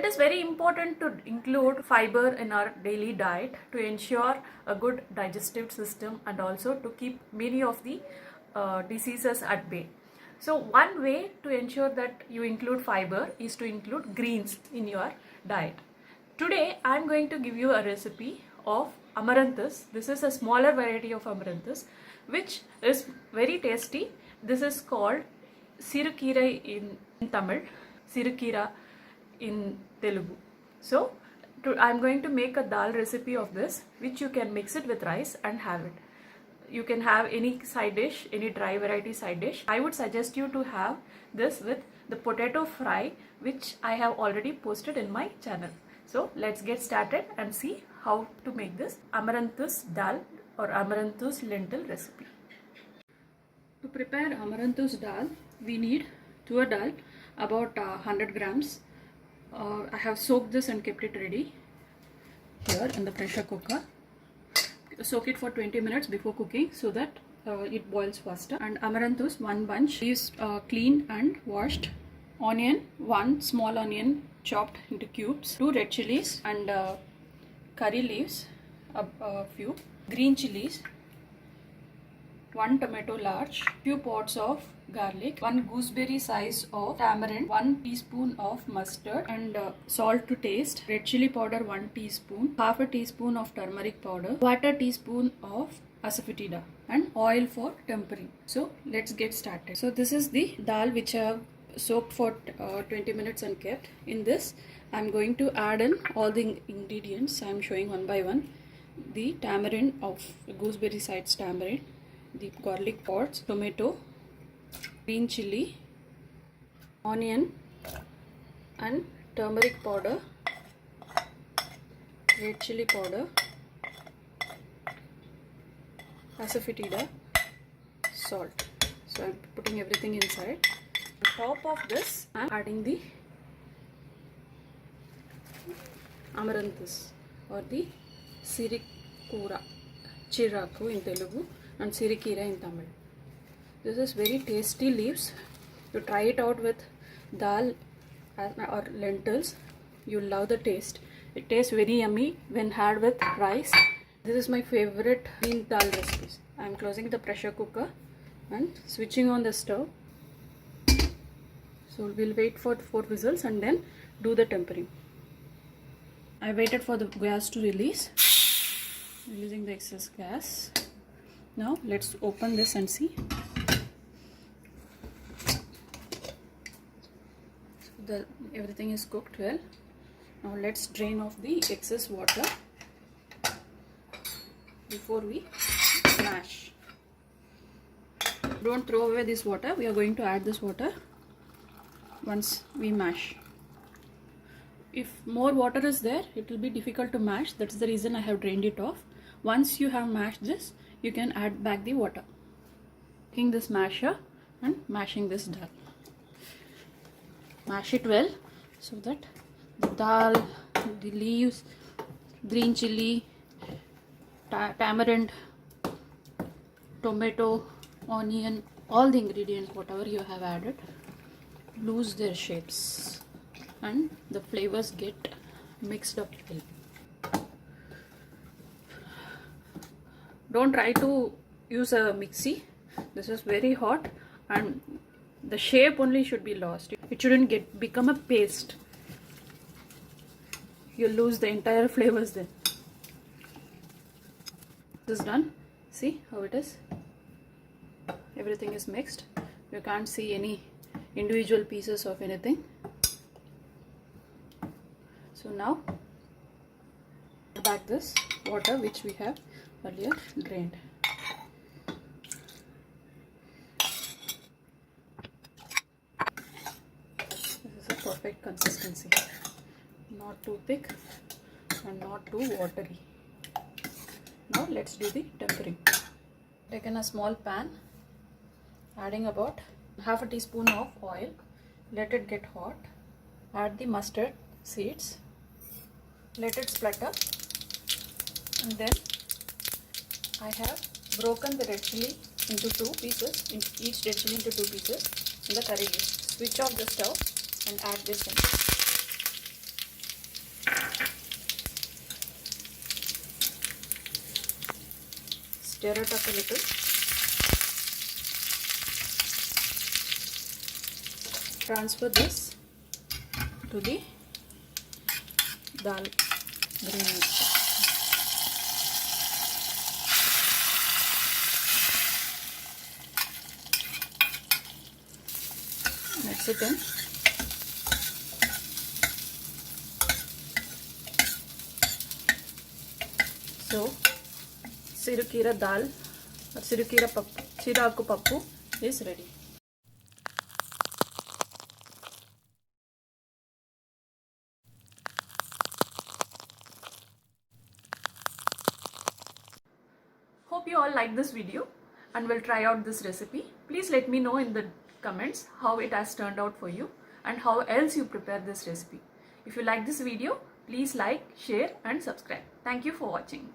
is very important to include fiber in our daily diet to ensure a good digestive system and also to keep many of the diseases at bay. So one way to ensure that you include fiber is to include greens in your diet. Today I am going to give you a recipe of amaranthus. This is a smaller variety of amaranthus which is very tasty. This is called sirukira in Tamil, sirukira in Telugu. So I am going to make a dal recipe of this, which you can mix it with rice and have it. You can have any side dish, any dry variety side dish. I would suggest you to have this with the potato fry, which I have already posted in my channel. So let's get started and see how to make this amaranthus dal or amaranthus lentil recipe. To prepare amaranthus dal, we need tur dal, about 100 grams. I have soaked this and kept it ready here in the pressure cooker. Soak it for 20 minutes before cooking so that it boils faster. And amaranthus, 1 bunch, is cleaned and washed. Onion, 1 small onion chopped into cubes. 2 red chilies and curry leaves, a few. Green chilies, 1 tomato large, few pods of garlic, 1 gooseberry size of tamarind, 1 teaspoon of mustard, and salt to taste. Red chili powder 1 teaspoon, half a teaspoon of turmeric powder, 1/4 teaspoon of asafoetida, and oil for tempering. So let's get started. So this is the dal which I have soaked for 20 minutes and kept. In this I am going to add in all the ingredients. I am showing one by one. The tamarind of gooseberry size tamarind, the garlic pods, tomato, green chili, onion and turmeric powder, red chili powder, asafoetida, salt. So I am putting everything inside. On top of this I am adding the amaranthus or the sirikura, chiraku in Telugu and sirikira in Tamil. This is very tasty leaves. You try it out with dal or lentils. You'll love the taste. It tastes very yummy when had with rice. This is my favorite green dal recipes. I am closing the pressure cooker and switching on the stove. So we'll wait for 4 whistles and then do the tempering. I waited for the gas to release. Releasing the excess gas. Now let's open this and see. So everything is cooked well. Now let's drain off the excess water before we mash. Don't throw away this water. We are going to add this water once we mash. If more water is there, it will be difficult to mash. That's the reason I have drained it off. Once you have mashed this, you can add back the water. Taking this masher and mashing this dal. Mash it well so that the dal, the leaves, green chili, tamarind, tomato, onion, all the ingredients, whatever you have added, lose their shapes and the flavors get mixed up well. Don't try to use a mixie. This is very hot and the shape only should be lost. It shouldn't become a paste. You'll lose the entire flavors then. This is done. See how it is? Everything is mixed. You can't see any individual pieces of anything. So now back this water which we have earlier drained. This is a perfect consistency. Not too thick and not too watery. Now let's do the tempering. Taken a small pan, adding about half a teaspoon of oil. Let it get hot. Add the mustard seeds. Let it splutter. And then I have broken the red chili into 2 pieces, each red chili into 2 pieces in the curry leaves. Switch off the stove and add this in. Stir it up a little. Transfer this to the dal green mixture. Mix it in. So, Sirukira dal or Siraku pappu is ready. Hope you all like this video and will try out this recipe. Please let me know in the comments how it has turned out for you and how else you prepare this recipe. If you like this video, please like, share and subscribe. Thank you for watching.